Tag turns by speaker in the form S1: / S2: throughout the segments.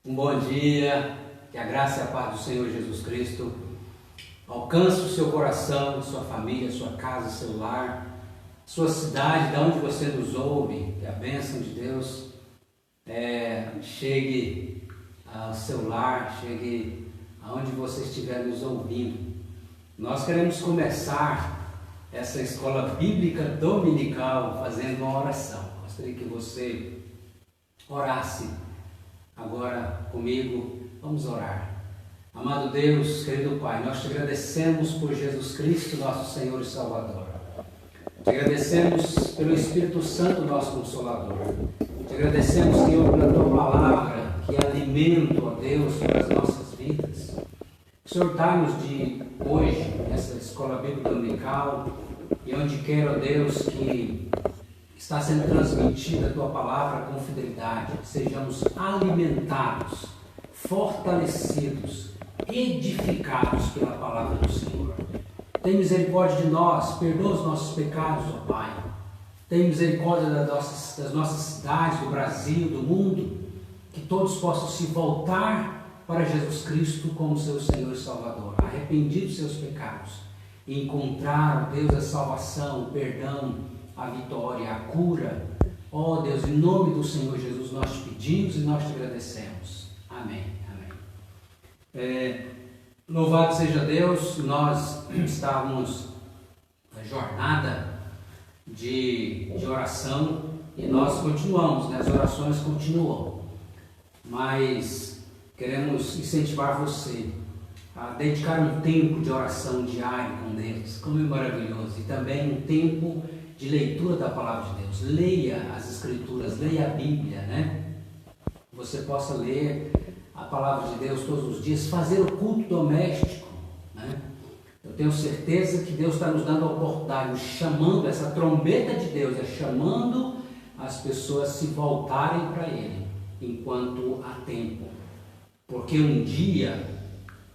S1: Um bom dia, que a graça e a paz do Senhor Jesus Cristo alcance o seu coração, sua família, sua casa, seu lar, sua cidade, de onde você nos ouve, que a bênção de Deus chegue ao seu lar, chegue aonde você estiver nos ouvindo. Nós queremos começar essa escola bíblica dominical fazendo uma oração. Gostaria que você orasse agora comigo. Vamos orar. Amado Deus, querido Pai, nós te agradecemos por Jesus Cristo, nosso Senhor e Salvador. Te agradecemos pelo Espírito Santo, nosso Consolador. Te agradecemos, Senhor, pela Tua Palavra, que é alimento, ó Deus, para as nossas vidas. O Senhor dá-nos de hoje, nessa escola bíblica dominical, e onde quer, ó Deus, que está sendo transmitida a Tua Palavra com fidelidade, que sejamos alimentados, fortalecidos, edificados pela Palavra do Senhor. Tem misericórdia de nós, perdoa os nossos pecados, ó Pai. Tem misericórdia das nossas cidades, do Brasil, do mundo, que todos possam se voltar para Jesus Cristo como seu Senhor e Salvador, arrependidos dos seus pecados, e encontrar, ó Deus, a salvação, o perdão, a vitória, a cura. Ó Deus, em nome do Senhor Jesus, nós te pedimos e nós te agradecemos. Amém. Amém. Louvado seja Deus, nós estávamos na jornada de oração e nós continuamos, né? As orações continuam, mas queremos incentivar você a dedicar um tempo de oração diário com Deus, como é maravilhoso, e também um tempo de leitura da Palavra de Deus. Leia as Escrituras, leia a Bíblia, né? Você possa ler a Palavra de Deus todos os dias, fazer o culto doméstico, né? Eu tenho certeza que Deus está nos dando a oportunidade, nos chamando, essa trombeta de Deus, chamando as pessoas a se voltarem para Ele, enquanto há tempo. Porque um dia,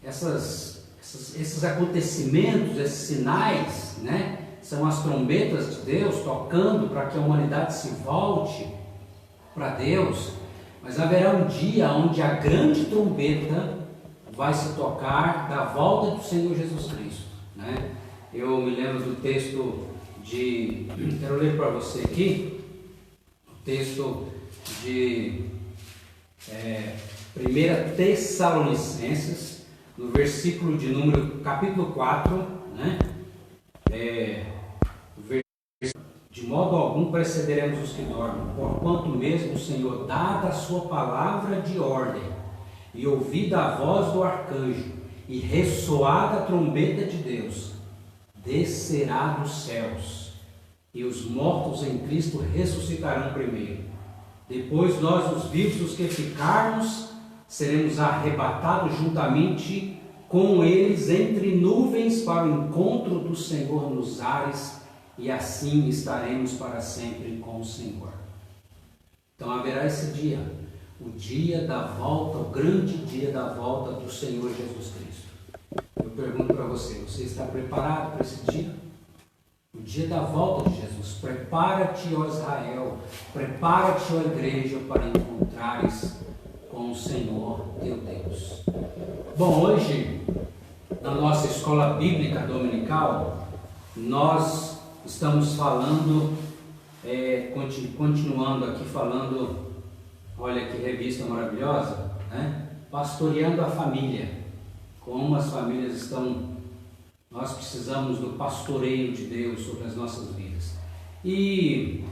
S1: esses acontecimentos, esses sinais, né? São as trombetas de Deus tocando para que a humanidade se volte para Deus, mas haverá um dia onde a grande trombeta vai se tocar da volta do Senhor Jesus Cristo, né? Eu me lembro do texto quero ler para você aqui, o texto de 1 Tessalonicenses, no versículo de número, capítulo 4, né? De modo algum precederemos os que dormem, porquanto mesmo o Senhor, dada a sua palavra de ordem, e ouvida a voz do arcanjo, e ressoada a trombeta de Deus, descerá dos céus, e os mortos em Cristo ressuscitarão primeiro. Depois nós, os vivos, os que ficarmos, seremos arrebatados juntamente com eles entre nuvens para o encontro do Senhor nos ares, e assim estaremos para sempre com o Senhor. Então haverá esse dia, o dia da volta, o grande dia da volta do Senhor Jesus Cristo. Eu pergunto para você, você está preparado para esse dia? O dia da volta de Jesus. Prepara-te, ó Israel, prepara-te, ó igreja, para encontrares com o Senhor teu Deus. Bom, hoje, na nossa escola bíblica dominical, nós estamos falando, continuando aqui falando, olha que revista maravilhosa, né? Pastoreando a família, como as famílias estão, nós precisamos do pastoreio de Deus sobre as nossas vidas. E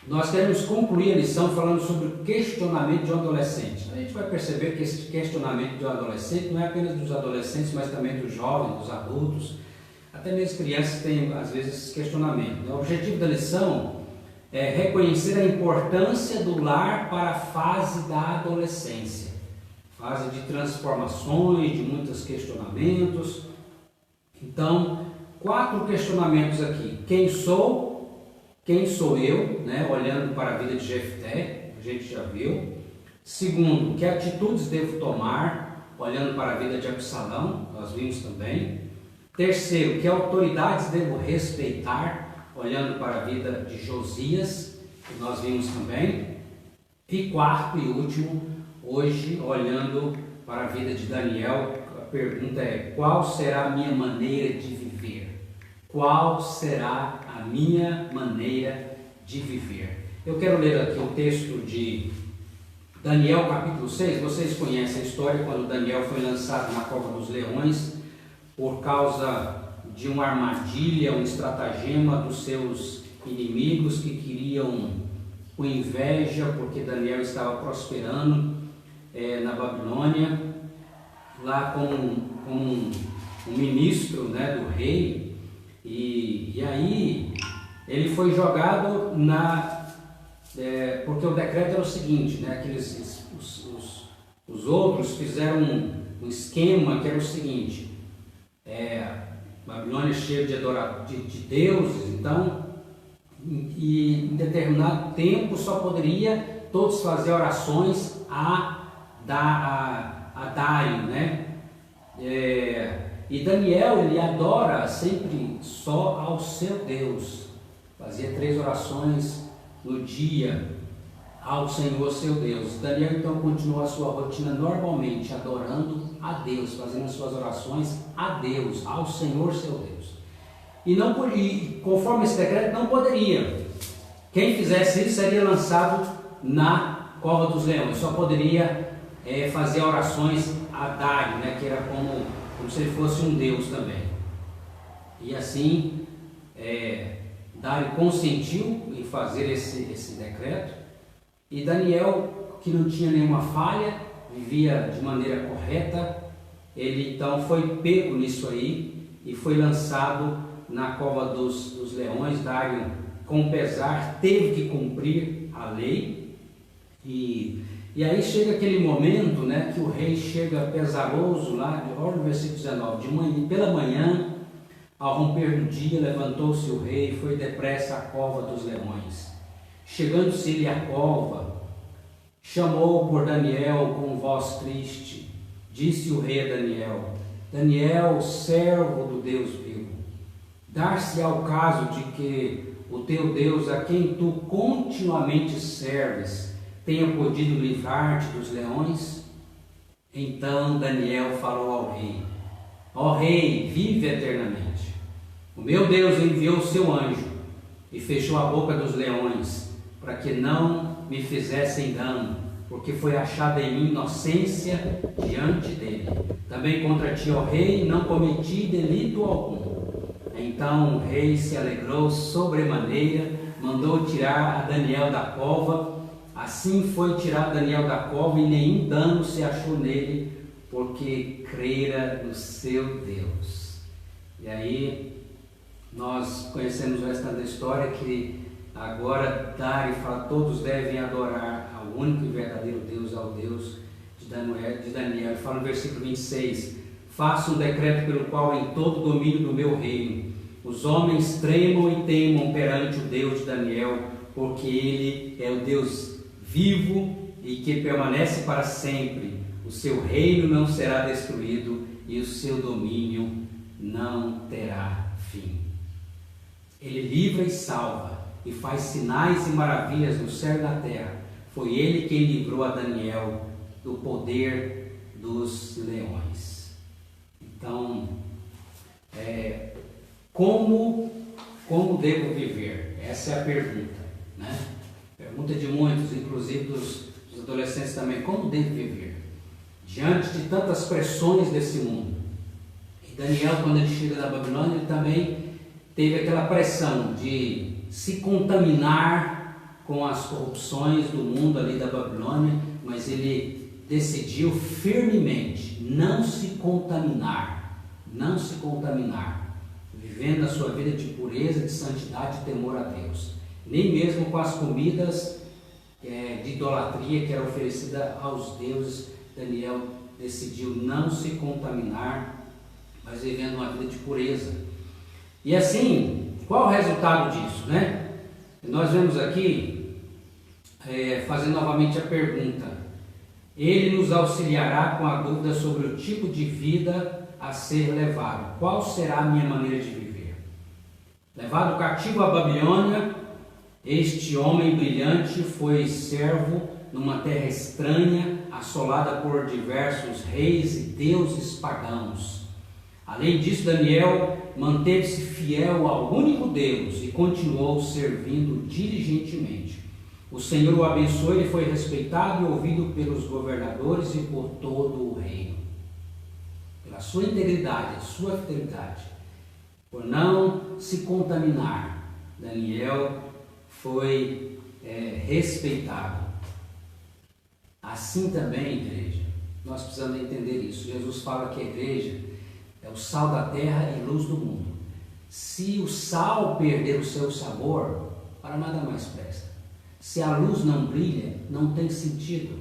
S1: nós queremos concluir a lição falando sobre o questionamento de um adolescente. A gente vai perceber que esse questionamento de um adolescente não é apenas dos adolescentes, mas também dos jovens, dos adultos, até mesmo crianças têm às vezes esse questionamento. O objetivo da lição é reconhecer a importância do lar para a fase da adolescência, fase de transformações, de muitos questionamentos. Então, 4 questionamentos aqui. Quem sou? Quem sou eu? Né? Olhando para a vida de Jefté, a gente já viu. Segundo, que atitudes devo tomar? Olhando para a vida de Absalão, nós vimos também. Terceiro, que autoridades devo respeitar? Olhando para a vida de Josias, que nós vimos também. E quarto e último, hoje, olhando para a vida de Daniel, a pergunta é: qual será a minha maneira de viver? Qual será a minha maneira de viver? Eu quero ler aqui o texto de Daniel capítulo 6. Vocês conhecem a história quando Daniel foi lançado na cova dos leões por causa de uma armadilha, um estratagema dos seus inimigos que queriam, com inveja, porque Daniel estava prosperando na Babilônia, lá como um ministro, né, do rei, e aí ele foi jogado porque o decreto era o seguinte, né, os outros fizeram um esquema que era o seguinte: Babilônia cheia de deuses, então, e em determinado tempo só poderia todos fazer orações a Dário, né? E Daniel, ele adora sempre só ao seu Deus, fazia 3 orações no dia ao Senhor seu Deus. Daniel então continuou a sua rotina normalmente, adorando a Deus, fazendo as suas orações a Deus, ao Senhor seu Deus. E conforme esse decreto não poderia, quem fizesse isso seria lançado na cova dos leões, só poderia fazer orações a Dário, né, que era como se ele fosse um deus também. E assim Dário consentiu em fazer esse decreto, e Daniel, que não tinha nenhuma falha, vivia de maneira correta, ele então foi pego nisso aí e foi lançado na cova dos leões. Dário, com pesar, teve que cumprir a lei, e aí chega aquele momento, né, que o rei chega pesaroso, olha no versículo 19, pela manhã, ao romper do dia, levantou-se o rei e foi depressa à cova dos leões. Chegando-se ele à cova, chamou por Daniel com voz triste. Disse o rei a Daniel: Daniel, servo do Deus vivo, dar-se ao caso de que o teu Deus, a quem tu continuamente serves, tenha podido livrar-te dos leões? Então Daniel falou ao rei: ó rei, vive eternamente. O meu Deus enviou o seu anjo e fechou a boca dos leões, para que não me fizessem dano, porque foi achada em mim inocência diante dele. Também contra ti, ó rei, não cometi delito algum. Então o rei se alegrou sobremaneira, mandou tirar a Daniel da cova. Assim foi tirado Daniel da cova, e nenhum dano se achou nele, porque crera no seu Deus. E aí nós conhecemos o restante da história, que agora Dário fala: todos devem adorar ao único e verdadeiro Deus, ao Deus de Daniel. Ele fala no versículo 26: faça um decreto pelo qual em todo o domínio do meu reino os homens tremam e temam perante o Deus de Daniel, porque ele é o Deus vivo e que permanece para sempre. O seu reino não será destruído e o seu domínio não terá fim. Ele livra e salva e faz sinais e maravilhas no céu e na terra. Foi ele quem livrou a Daniel do poder dos leões. Então, como devo viver? Essa é a pergunta, né? Pergunta de muitos, inclusive dos adolescentes também. Como devo viver diante de tantas pressões desse mundo? E Daniel, quando ele chega da Babilônia, ele também teve aquela pressão de se contaminar com as corrupções do mundo ali da Babilônia, mas ele decidiu firmemente não se contaminar, vivendo a sua vida de pureza, de santidade e temor a Deus, nem mesmo com as comidas de idolatria que era oferecida aos deuses. Daniel decidiu não se contaminar, mas vivendo uma vida de pureza. E assim, qual o resultado disso, né? Nós vemos aqui, fazendo novamente a pergunta: ele nos auxiliará com a dúvida sobre o tipo de vida a ser levado. Qual será a minha maneira de viver? Levado cativo à Babilônia, este homem brilhante foi servo numa terra estranha, assolada por diversos reis e deuses pagãos. Além disso, Daniel manteve-se fiel ao único Deus e continuou servindo diligentemente. O Senhor o abençoou, ele foi respeitado e ouvido pelos governadores e por todo o reino. Pela sua integridade, sua fidelidade, por não se contaminar, Daniel foi respeitado. Assim também, igreja, nós precisamos entender isso. Jesus fala que a igreja é o sal da terra e luz do mundo. Se o sal perder o seu sabor, para nada mais presta. Se a luz não brilha, não tem sentido.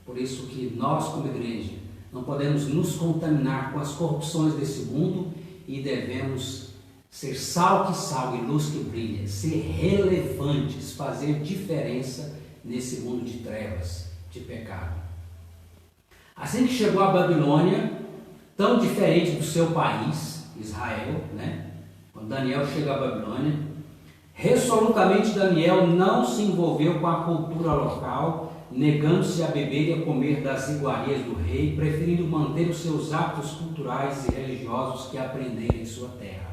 S1: Por isso que nós, como igreja, não podemos nos contaminar com as corrupções desse mundo e devemos ser sal que salga e luz que brilha, ser relevantes, fazer diferença nesse mundo de trevas, de pecado. Assim que chegou a Babilônia, tão diferente do seu país, Israel, né? Quando Daniel chega à Babilônia, resolutamente Daniel não se envolveu com a cultura local, negando-se a beber e a comer das iguarias do rei, preferindo manter os seus hábitos culturais e religiosos que aprenderam em sua terra.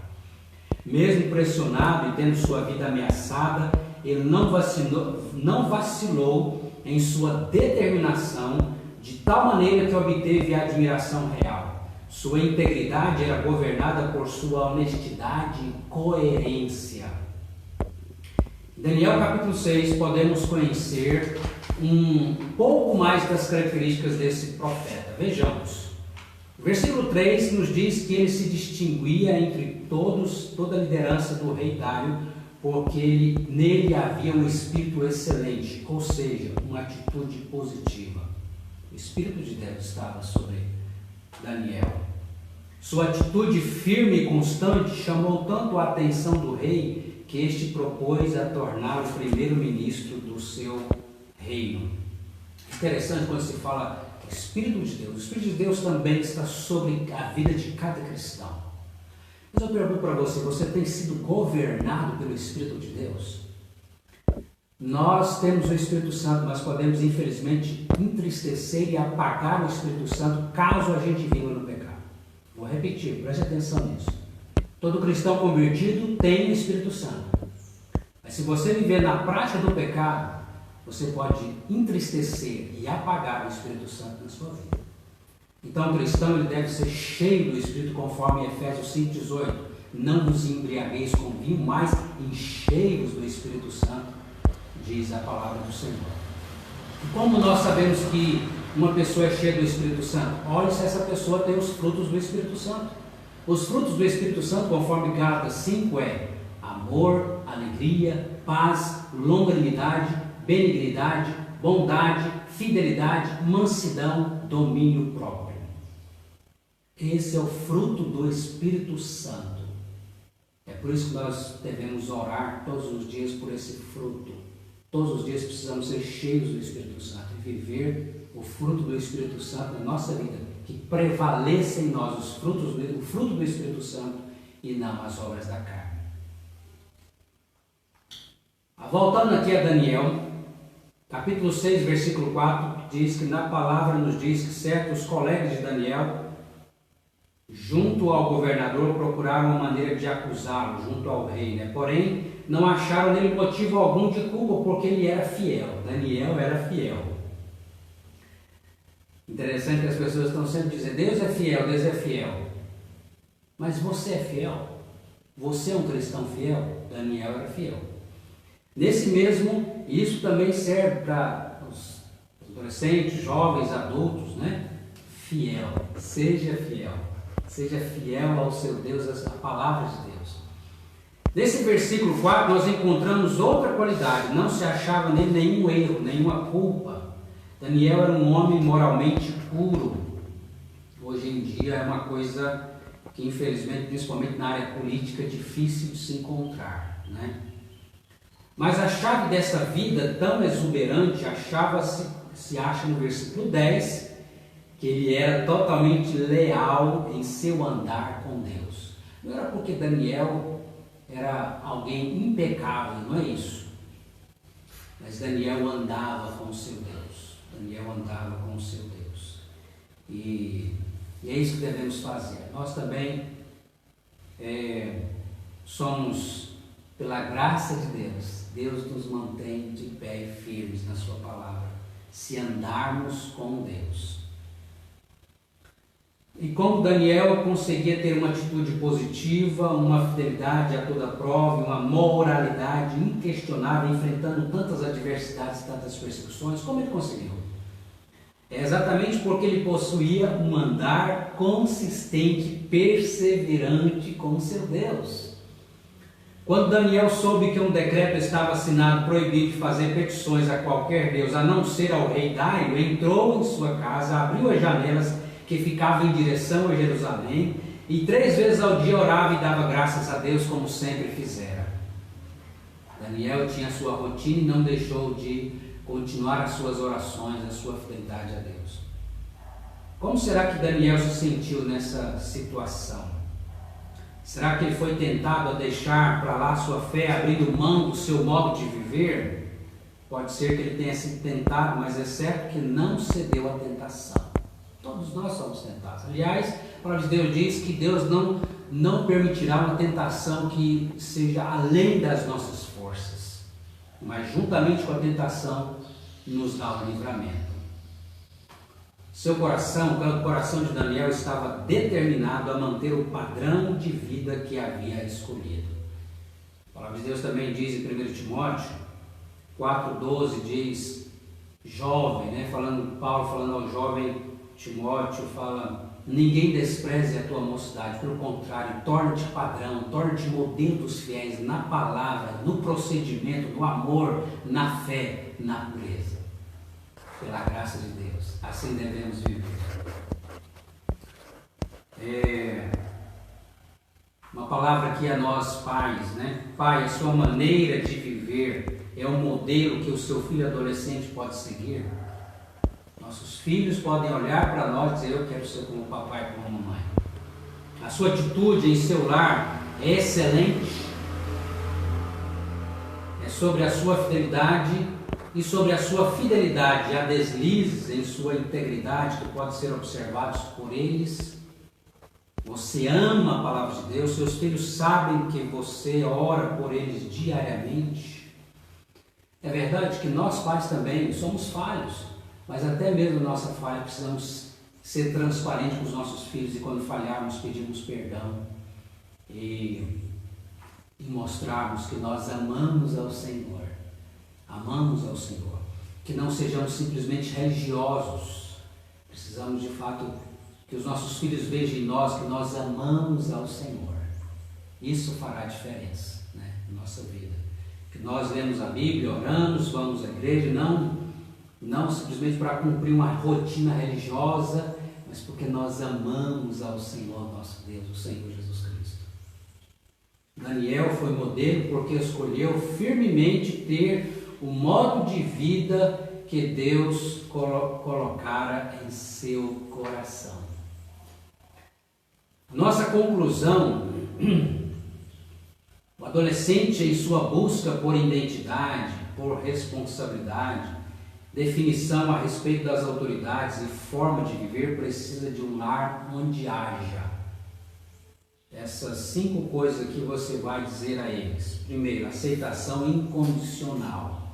S1: Mesmo pressionado e tendo sua vida ameaçada, ele não vacilou em sua determinação, de tal maneira que obteve a admiração real. Sua integridade era governada por sua honestidade e coerência. Em Daniel capítulo 6 podemos conhecer um pouco mais das características desse profeta. Vejamos. O versículo 3 nos diz que ele se distinguia entre toda a liderança do rei Dário, porque nele havia um espírito excelente, ou seja, uma atitude positiva. O Espírito de Deus estava sobre Daniel. Sua atitude firme e constante chamou tanto a atenção do rei que este propôs a torná-lo primeiro-ministro do seu reino. Interessante quando se fala do Espírito de Deus. O Espírito de Deus também está sobre a vida de cada cristão. Mas eu pergunto para você, você tem sido governado pelo Espírito de Deus? Nós temos o Espírito Santo, mas podemos infelizmente entristecer e apagar o Espírito Santo caso a gente viva no pecado. Vou repetir, preste atenção nisso. Todo cristão convertido tem o Espírito Santo. Mas se você viver na prática do pecado, você pode entristecer e apagar o Espírito Santo na sua vida. Então o cristão ele deve ser cheio do Espírito, conforme Efésios 5,18. Não vos embriagueis com vinho, mas enchei-vos do Espírito Santo, diz a palavra do Senhor. E como nós sabemos que uma pessoa é cheia do Espírito Santo? Olhe se essa pessoa tem os frutos do Espírito Santo. Os frutos do Espírito Santo, conforme Gálatas 5, é amor, alegria, paz, longanimidade, benignidade, bondade, fidelidade, mansidão, domínio próprio. Esse é o fruto do Espírito Santo. É por isso que nós devemos orar todos os dias por esse fruto. Todos os dias precisamos ser cheios do Espírito Santo e viver o fruto do Espírito Santo na nossa vida, que prevaleça em nós o fruto do Espírito Santo e não as obras da carne. Voltando aqui a Daniel, capítulo 6, versículo 4, diz que na palavra nos diz que certos colegas de Daniel, junto ao governador, procuraram uma maneira de acusá-lo, junto ao rei, né? Porém, não acharam nele motivo algum de culpa, porque ele era fiel. Daniel era fiel. Interessante que as pessoas estão sempre dizendo, Deus é fiel, Deus é fiel. Mas você é fiel? Você é um cristão fiel? Daniel era fiel. Nesse mesmo, isso também serve para os adolescentes, jovens, adultos, né? Fiel, seja fiel. Seja fiel ao seu Deus, à palavra de Deus. Nesse versículo 4 nós encontramos outra qualidade. Não se achava nele nenhum erro, nenhuma culpa. Daniel era um homem moralmente puro. Hoje em dia é uma coisa que infelizmente, principalmente na área política, é difícil de se encontrar, né? Mas a chave dessa vida tão exuberante se acha no versículo 10, que ele era totalmente leal em seu andar com Deus. Não era porque Daniel era alguém impecável, não é isso. Mas Daniel andava com o seu Deus. Daniel andava com o seu Deus. E é isso que devemos fazer. Nós também somos, pela graça de Deus, Deus nos mantém de pé e firmes na sua palavra, se andarmos com Deus. E como Daniel conseguia ter uma atitude positiva, uma fidelidade a toda prova, uma moralidade inquestionável, enfrentando tantas adversidades, tantas perseguições, como ele conseguiu? É exatamente porque ele possuía um andar consistente, perseverante com seu Deus. Quando Daniel soube que um decreto estava assinado proibindo de fazer petições a qualquer Deus, a não ser ao rei Dário, entrou em sua casa, abriu as janelas que ficavam em direção a Jerusalém, e 3 vezes ao dia orava e dava graças a Deus, como sempre fizera. Daniel tinha a sua rotina e não deixou de continuar as suas orações, a sua fidelidade a Deus. Como será que Daniel se sentiu nessa situação? Será que ele foi tentado a deixar para lá sua fé, abrindo mão do seu modo de viver? Pode ser que ele tenha sido tentado, mas é certo que não cedeu à tentação. Todos nós somos tentados. Aliás, a palavra de Deus diz que Deus não permitirá uma tentação que seja além das nossas forças, mas juntamente com a tentação nos dá o livramento. Seu coração, o coração de Daniel, estava determinado a manter o padrão de vida que havia escolhido. A palavra de Deus também diz em 1 Timóteo 4,12, diz, jovem, Paulo falando ao jovem Timóteo, fala, ninguém despreze a tua mocidade, pelo contrário, torne-te padrão, torne-te modelo dos fiéis na palavra, no procedimento, no amor, na fé, na pureza. Pela graça de Deus, assim devemos viver. Uma palavra aqui a nós pais, Pai, a sua maneira de viver é um modelo que o seu filho adolescente pode seguir. Nossos filhos podem olhar para nós e dizer, eu quero ser como o papai e como a mamãe. A sua atitude em seu lar é excelente. É sobre a sua fidelidade e sobre a sua fidelidade há deslizes em sua integridade que podem ser observados por eles. Você ama a palavra de Deus, seus filhos sabem que você ora por eles diariamente. É verdade que nós pais também somos falhos, mas até mesmo nossa falha precisamos ser transparentes com os nossos filhos e quando falharmos pedirmos perdão e mostrarmos que nós amamos ao Senhor. Amamos ao Senhor. Que não sejamos simplesmente religiosos. Precisamos de fato que os nossos filhos vejam em nós que nós amamos ao Senhor. Isso fará diferença, na nossa vida. Que nós lemos a Bíblia, oramos, vamos à igreja, não simplesmente para cumprir uma rotina religiosa, mas porque nós amamos ao Senhor nosso Deus, o Senhor Jesus Cristo. Daniel foi modelo porque escolheu firmemente ter o modo de vida que Deus colocara em seu coração. Nossa conclusão, o adolescente em sua busca por identidade, por responsabilidade, definição a respeito das autoridades e forma de viver, precisa de um lar onde haja essas 5 coisas que você vai dizer a eles. Primeiro, aceitação incondicional.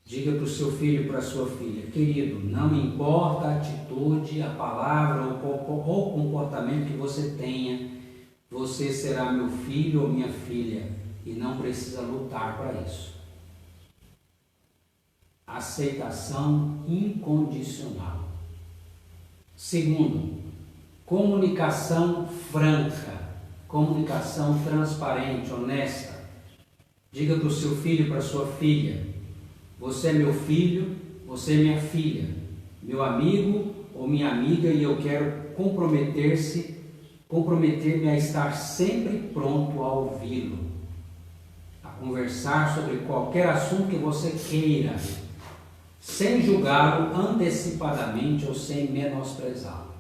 S1: Diga para o seu filho e para a sua filha, querido, não importa a atitude, a palavra ou o comportamento que você tenha, você será meu filho ou minha filha e não precisa lutar para isso. Aceitação incondicional. Segundo, comunicação franca, comunicação transparente, honesta. Diga para o seu filho e para a sua filha, você é meu filho, você é minha filha, meu amigo ou minha amiga e eu quero comprometer-me a estar sempre pronto a ouvi-lo, a conversar sobre qualquer assunto que você queira, sem julgá-lo antecipadamente ou sem menosprezá-lo.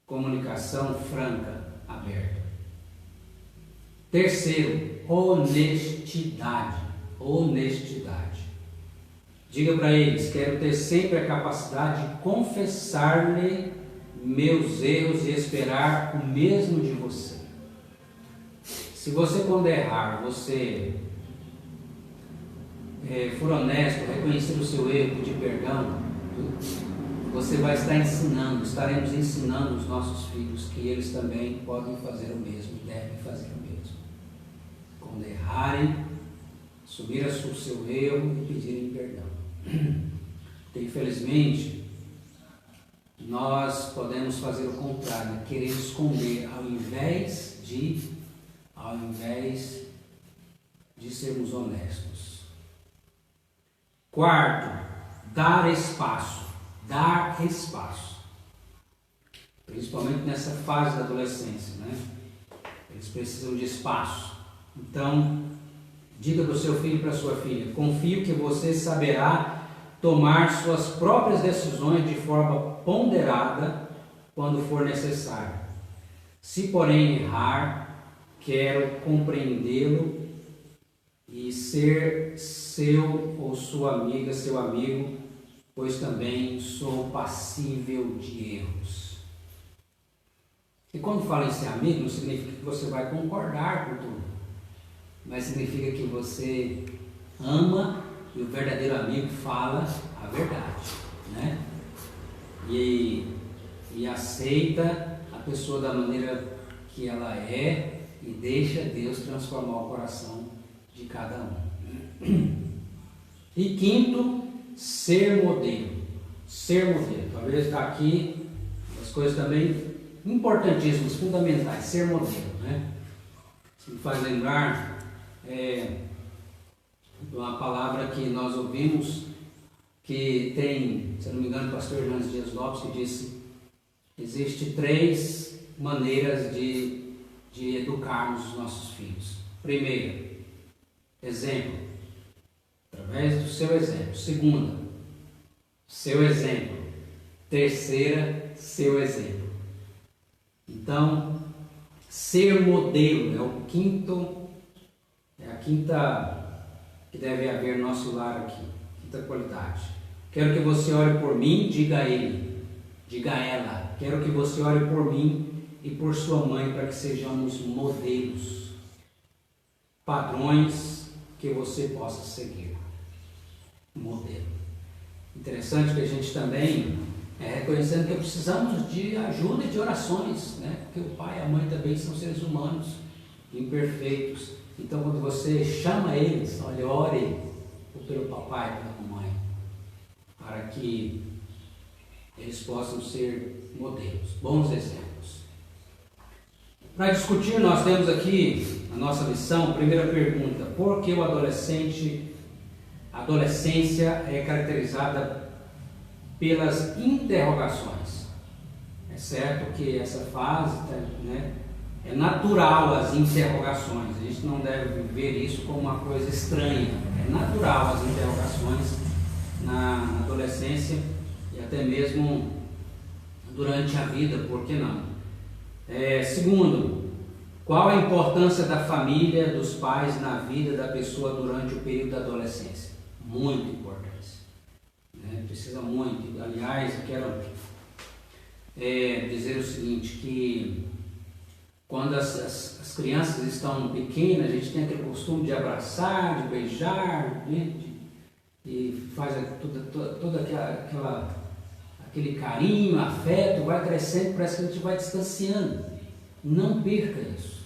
S1: Comunicação franca, aberta. Terceiro, honestidade. Honestidade. Diga para eles: quero ter sempre a capacidade de confessar-lhe meus erros e esperar o mesmo de você. Se você, quando errar, você for honesto, reconhecer o seu erro, pedir perdão, você vai estar estaremos ensinando os nossos filhos que eles também podem fazer o mesmo, devem fazer o mesmo. Quando errarem, assumir o seu erro e pedirem perdão. Porque, infelizmente, nós podemos fazer o contrário, querer esconder ao invés de sermos honestos. Quarto, dar espaço. Dar espaço. Principalmente nessa fase da adolescência, né? Eles precisam de espaço. Então, diga para o seu filho e para a sua filha: confio que você saberá tomar suas próprias decisões de forma ponderada quando for necessário. Se, porém, errar, quero compreendê-lo e ser seu ou sua amiga, seu amigo, pois também sou passível de erros. E quando fala em ser amigo, não significa que você vai concordar com tudo, mas significa que você ama e o verdadeiro amigo fala a verdade, né? E aceita a pessoa da maneira que ela é e deixa Deus transformar o coração de cada um. E quinto, ser modelo. Ser modelo. Talvez está aqui as coisas também importantíssimas, fundamentais. Ser modelo, né? Isso me faz lembrar de uma palavra que nós ouvimos, que tem, se não me engano, o pastor Hernandes Dias Lopes, que disse: existe 3 maneiras de educarmos os nossos filhos. Primeiro, exemplo, através do seu exemplo. Segunda, seu exemplo. Terceira, seu exemplo. Então, ser modelo é a quinta que deve haver no nosso lar aqui, quinta qualidade. Quero que você ore por mim, diga a ele, diga a ela. Quero que você ore por mim e por sua mãe, para que sejamos modelos, padrões que você possa seguir. Modelo. Interessante que a gente também reconhecendo que precisamos de ajuda e de orações, né? Porque o pai e a mãe também são seres humanos, imperfeitos. Então, quando você chama eles, olha, ore pelo papai e pela mamãe, para que eles possam ser modelos, bons exemplos. Para discutir, nós temos aqui a nossa lição. Primeira pergunta: por que a adolescência é caracterizada pelas interrogações? É certo que essa fase, né, é natural as interrogações, a gente não deve ver isso como uma coisa estranha. É natural as interrogações na adolescência e até mesmo durante a vida, por que não? Segundo, qual a importância da família, dos pais na vida da pessoa durante o período da adolescência? Muito importante. Precisa muito. Aliás, eu quero dizer o seguinte, que quando as crianças estão pequenas, a gente tem aquele costume de abraçar, de beijar, né? E faz todo aquele carinho, afeto, vai crescendo, parece que a gente vai distanciando. Não perca isso,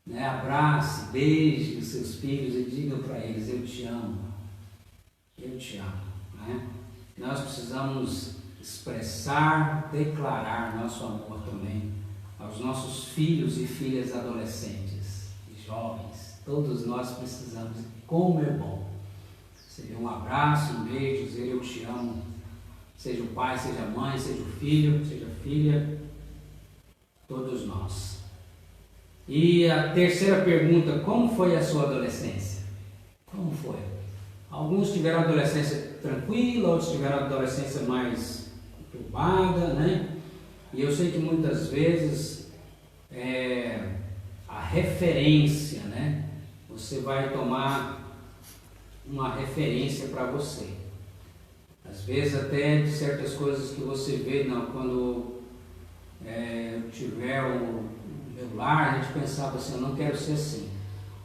S1: né? Abrace, beije os seus filhos e diga para eles: eu te amo, eu te amo, né? Nós precisamos expressar, declarar nosso amor também aos nossos filhos e filhas adolescentes e jovens. Todos nós precisamos. Como é bom seria um abraço, um beijo, dizer eu te amo, seja o pai, seja a mãe, seja o filho, seja a filha, todos nós. E a terceira pergunta: como foi a sua adolescência? Como foi? Alguns tiveram adolescência tranquila, outros tiveram adolescência mais conturbada, né? E eu sei que muitas vezes a referência, né, você vai tomar uma referência para você. Às vezes até de certas coisas que você vê, não, quando eu tiver o meu lar, a gente pensava assim, eu não quero ser assim.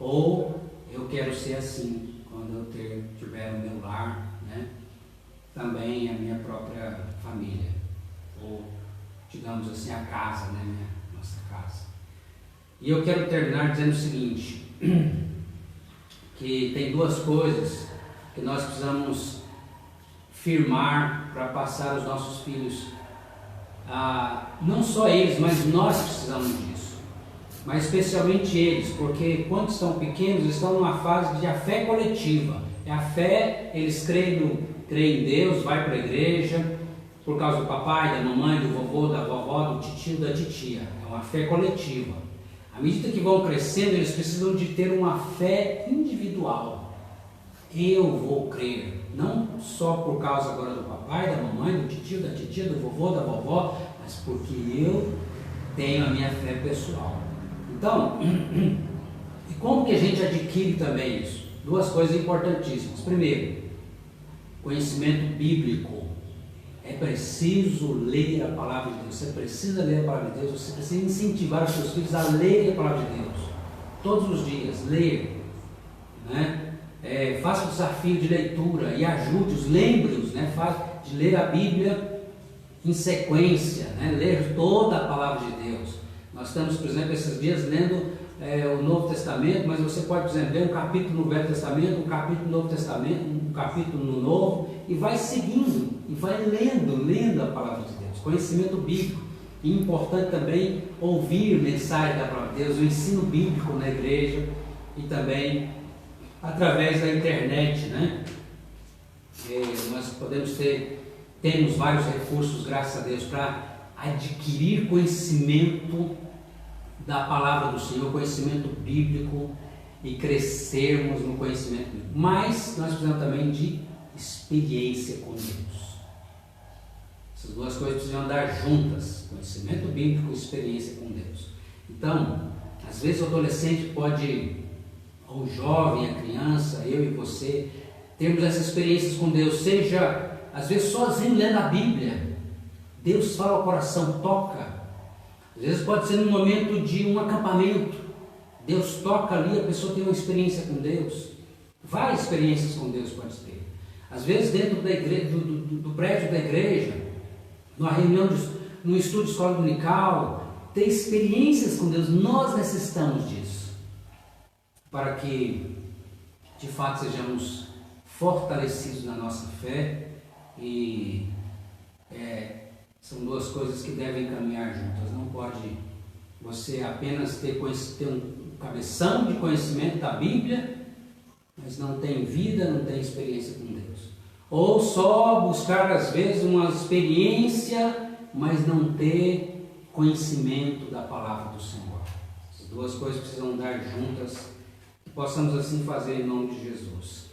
S1: Ou eu quero ser assim, quando eu tiver o meu lar, né? Também a minha própria família. Ou, digamos assim, a casa, né? Nossa casa. E eu quero terminar dizendo o seguinte, que tem duas coisas que nós precisamos firmar para passar aos nossos filhos. Não só eles, mas nós precisamos disso. Mas especialmente eles, porque quando estão pequenos, estão numa fase de a fé coletiva. É a fé, eles creem em Deus, vai para a igreja, por causa do papai, da mamãe, do vovô, da vovó, do tio, da titia. É uma fé coletiva. À medida que vão crescendo, eles precisam de ter uma fé individual. Eu vou crer, não só por causa agora do papai, da mamãe, do tio, da titia, do vovô, da vovó, mas porque eu tenho a minha fé pessoal. Então, e como que a gente adquire também isso? Duas coisas importantíssimas. Primeiro, conhecimento bíblico. É preciso ler a palavra de Deus. Você precisa ler a palavra de Deus. Você precisa incentivar os seus filhos a lerem a palavra de Deus. Todos os dias, ler. Né? Faça o desafio de leitura e ajude-os, lembre-os, né? De ler a Bíblia em sequência, né? Ler toda a palavra de Deus. Nós estamos, por exemplo, esses dias lendo o Novo Testamento, mas você pode, por exemplo, ler um capítulo no Velho Testamento, um capítulo no Novo Testamento, um capítulo no Novo, e vai seguindo, e vai lendo a palavra de Deus. Conhecimento bíblico. E importante também ouvir mensagem da palavra de Deus, o ensino bíblico na igreja e também através da internet, né? Nós temos vários recursos, graças a Deus, para adquirir conhecimento da palavra do Senhor, conhecimento bíblico e crescermos no conhecimento bíblico. Mas nós precisamos também de experiência com Deus. Essas duas coisas precisam andar juntas, conhecimento bíblico e experiência com Deus. Então, às vezes o adolescente pode, ou o jovem, a criança, eu e você, termos essas experiências com Deus, seja às vezes sozinho lendo a Bíblia. Deus fala ao coração, toca. Às vezes pode ser num momento de um acampamento. Deus toca ali, a pessoa tem uma experiência com Deus. Várias experiências com Deus pode ter. Às vezes dentro da igreja, do prédio da igreja, numa reunião, num estudo de escola dominical, ter experiências com Deus. Nós necessitamos disso, para que de fato sejamos fortalecidos na nossa fé. E são duas coisas que devem caminhar juntas. Não pode você apenas ter um cabeção de conhecimento da Bíblia, mas não tem vida, não tem experiência com Deus. Ou só buscar às vezes uma experiência, mas não ter conhecimento da palavra do Senhor. As duas coisas precisam andar juntas, e possamos assim fazer em nome de Jesus.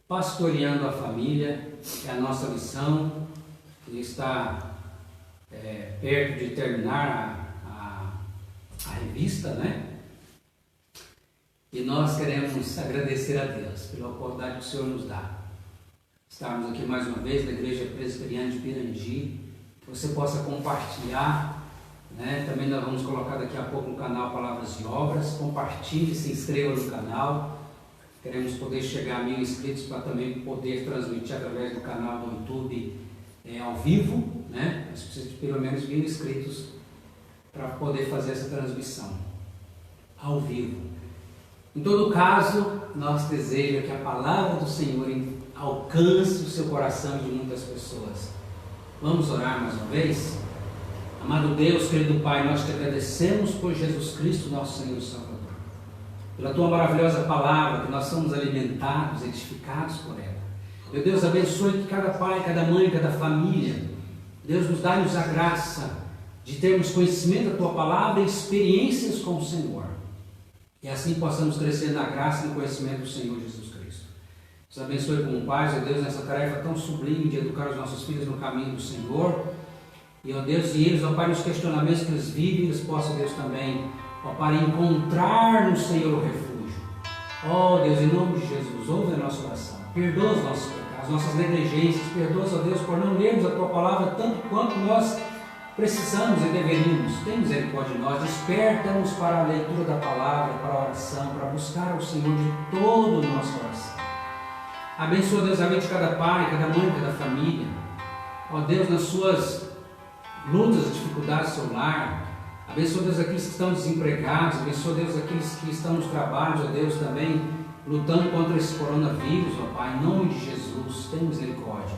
S1: Pastoreando a família é a nossa missão, que está perto de terminar a revista, né? E nós queremos agradecer a Deus pela oportunidade que o Senhor nos dá. Estarmos aqui mais uma vez na Igreja Presbiteriana de Pirangi, que você possa compartilhar, né? Também nós vamos colocar daqui a pouco no canal Palavras e Obras. Compartilhe, se inscreva no canal. Queremos poder chegar a 1000 inscritos para também poder transmitir através do canal do YouTube ao vivo, né? Nós precisamos de pelo menos 1000 inscritos para poder fazer essa transmissão ao vivo. Em todo caso, nós desejamos que a palavra do Senhor alcance o seu coração de muitas pessoas. Vamos orar mais uma vez? Amado Deus, querido Pai, nós te agradecemos por Jesus Cristo, nosso Senhor e Salvador. Pela tua maravilhosa palavra, que nós somos alimentados, edificados por ela. Meu Deus, abençoe que cada pai, cada mãe, cada família, Deus nos dá-nos a graça de termos conhecimento da tua palavra e experiências com o Senhor. E assim possamos crescer na graça e no conhecimento do Senhor Jesus Cristo. Nos abençoe como pais, ó Deus, nessa tarefa tão sublime de educar os nossos filhos no caminho do Senhor. E, ó Deus, e eles, ó Pai, nos questionamentos que eles vivem, eles possam, Deus, também, ó Pai, encontrar no Senhor o refúgio. Oh Deus, em nome de Jesus, ouve a nossa oração. Perdoa os nossos pecados, nossas negligências. Perdoa, ó Deus, por não lermos a Tua palavra tanto quanto nós precisamos e deveríamos. Tem misericórdia de nós. Desperta-nos para a leitura da palavra, para a oração, para buscar o Senhor de todo o nosso coração. Abençoa, Deus, a vida de cada pai, cada mãe, cada família. Ó Deus, nas suas lutas e dificuldades do seu lar. Abençoa, Deus, aqueles que estão desempregados. Abençoa, Deus, aqueles que estão nos trabalhos, ó Deus, também lutando contra esse coronavírus, ó Pai, em nome de Jesus, tem misericórdia.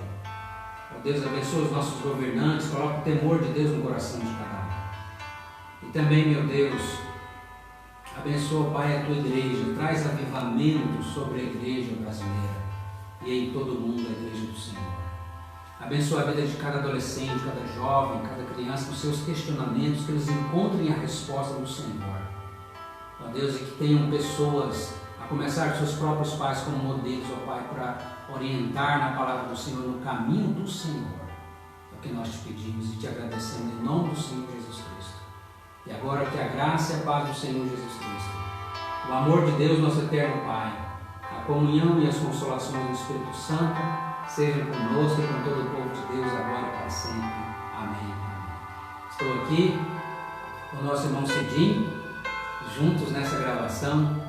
S1: Ó Deus, abençoa os nossos governantes, coloca o temor de Deus no coração de cada um. E também, meu Deus, abençoa, Pai, a Tua igreja, traz avivamento sobre a igreja brasileira e em todo o mundo, a igreja do Senhor. Abençoa a vida de cada adolescente, cada jovem, cada criança, com seus questionamentos, que eles encontrem a resposta do Senhor. Ó Deus, e que tenham pessoas, a começar dos seus próprios pais como modelos, ó Pai, para orientar na palavra do Senhor, no caminho do Senhor. É o que nós te pedimos e te agradecemos em nome do Senhor Jesus Cristo. E agora que a graça e a paz do Senhor Jesus Cristo, o amor de Deus, nosso eterno Pai, a comunhão e as consolações do Espírito Santo, sejam conosco e com todo o povo de Deus, agora e para sempre. Amém. Estou aqui com o nosso irmão Cidinho, juntos nessa gravação.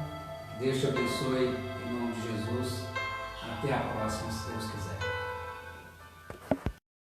S1: Deus te abençoe em nome de Jesus. Até a próxima, se Deus quiser.